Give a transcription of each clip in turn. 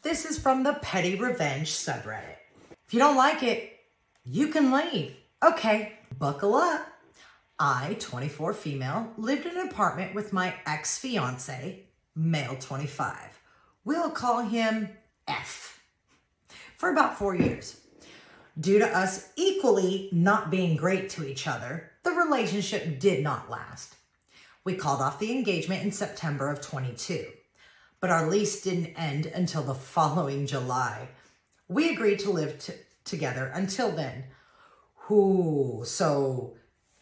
This is from the Petty Revenge subreddit. If you don't like it, you can leave. Okay, buckle up. I, 24 female, lived in an apartment with my ex-fiance, male 25. We'll call him F. For about 4 years. Due to us equally not being great to each other, the relationship did not last. We called off the engagement in September of 22, but our lease didn't end until the following July. We agreed to live together until then. Ooh, so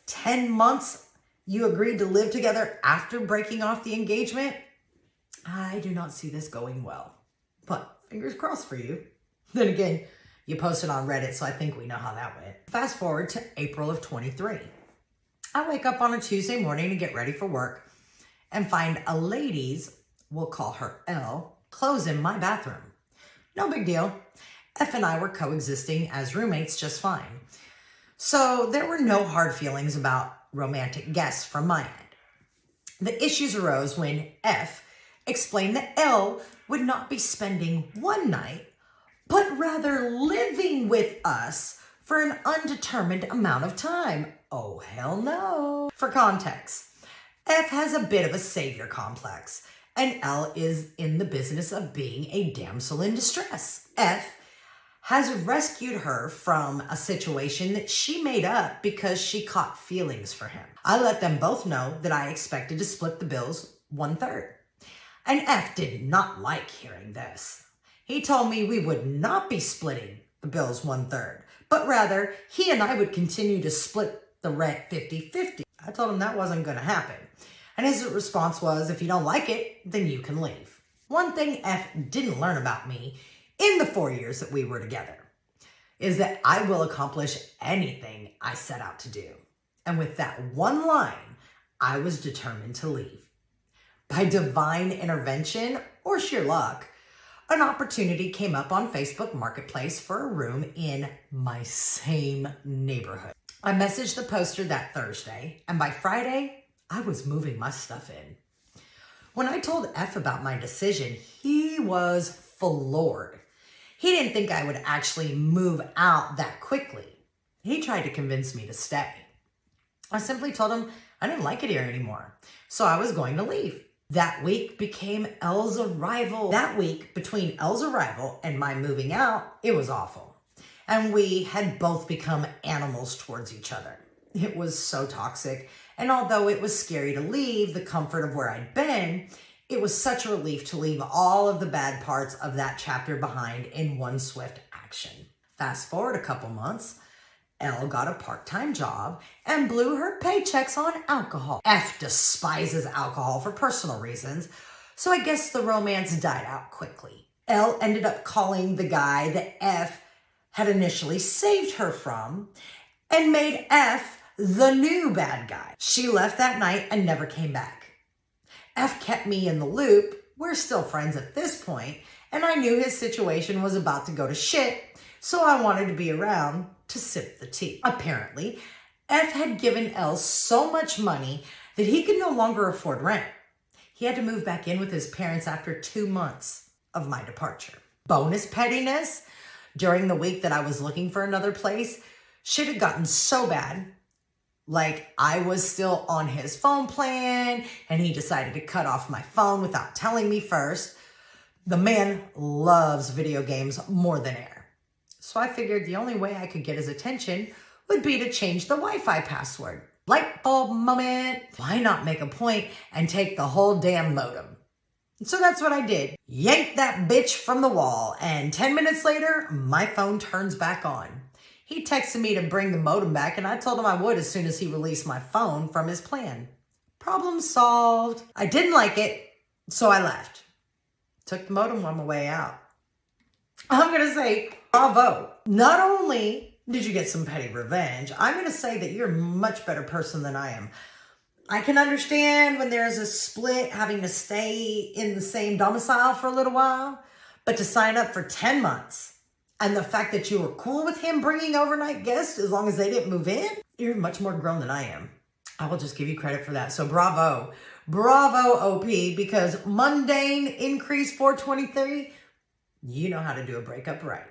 10 months you agreed to live together after breaking off the engagement? I do not see this going well, but fingers crossed for you. Then again, you posted on Reddit, so I think we know how that went. Fast forward to April of 23. I wake up on a Tuesday morning to get ready for work and find a lady's, we'll call her L, clothes in my bathroom. No big deal. F and I were coexisting as roommates just fine. So there were no hard feelings about romantic guests from my end. The issues arose when F explained that L would not be spending one night, but rather living with us for an undetermined amount of time. Oh, hell no. For context, F has a bit of a savior complex, and L is in the business of being a damsel in distress. F has rescued her from a situation that she made up because she caught feelings for him. I let them both know that I expected to split the bills 1/3. And F did not like hearing this. He told me we would not be splitting the bills 1/3, but rather he and I would continue to split the rent 50-50. I told him that wasn't going to happen. And his response was, if you don't like it, then you can leave. One thing F didn't learn about me in the 4 years that we were together is that I will accomplish anything I set out to do. And with that one line, I was determined to leave. By divine intervention or sheer luck, an opportunity came up on Facebook Marketplace for a room in my same neighborhood. I messaged the poster that Thursday, and by Friday, I was moving my stuff in. When I told F about my decision, he was floored. He didn't think I would actually move out that quickly. He tried to convince me to stay. I simply told him I didn't like it here anymore, so I was going to leave. That week became L's arrival. That week between L's arrival and my moving out, it was awful. And we had both become animals towards each other. It was so toxic. And although it was scary to leave the comfort of where I'd been, it was such a relief to leave all of the bad parts of that chapter behind in one swift action. Fast forward a couple months, L got a part-time job and blew her paychecks on alcohol. F despises alcohol for personal reasons, so I guess the romance died out quickly. L ended up calling the guy that F had initially saved her from and made F the new bad guy. She left that night and never came back. F kept me in the loop. We're still friends at this point, and I knew his situation was about to go to shit, so I wanted to be around to sip the tea. Apparently, F had given L so much money that he could no longer afford rent. He had to move back in with his parents after 2 months of my departure. Bonus pettiness, during the week that I was looking for another place, shit had gotten so bad. Like, I was still on his phone plan, and he decided to cut off my phone without telling me first. The man loves video games more than air. So I figured the only way I could get his attention would be to change the Wi-Fi password. Light bulb moment. Why not make a point and take the whole damn modem? So that's what I did. Yanked that bitch from the wall, and 10 minutes later, my phone turns back on. He texted me to bring the modem back, and I told him I would as soon as he released my phone from his plan. Problem solved. I didn't like it, so I left. Took the modem on my way out. I'm going to say bravo. Not only did you get some petty revenge, I'm going to say that you're a much better person than I am. I can understand when there's a split, having to stay in the same domicile for a little while, but to sign up for 10 months and the fact that you were cool with him bringing overnight guests as long as they didn't move in, you're much more grown than I am. I will just give you credit for that. So bravo. Bravo, OP, because mundane increase 423, You know how to do a breakup right.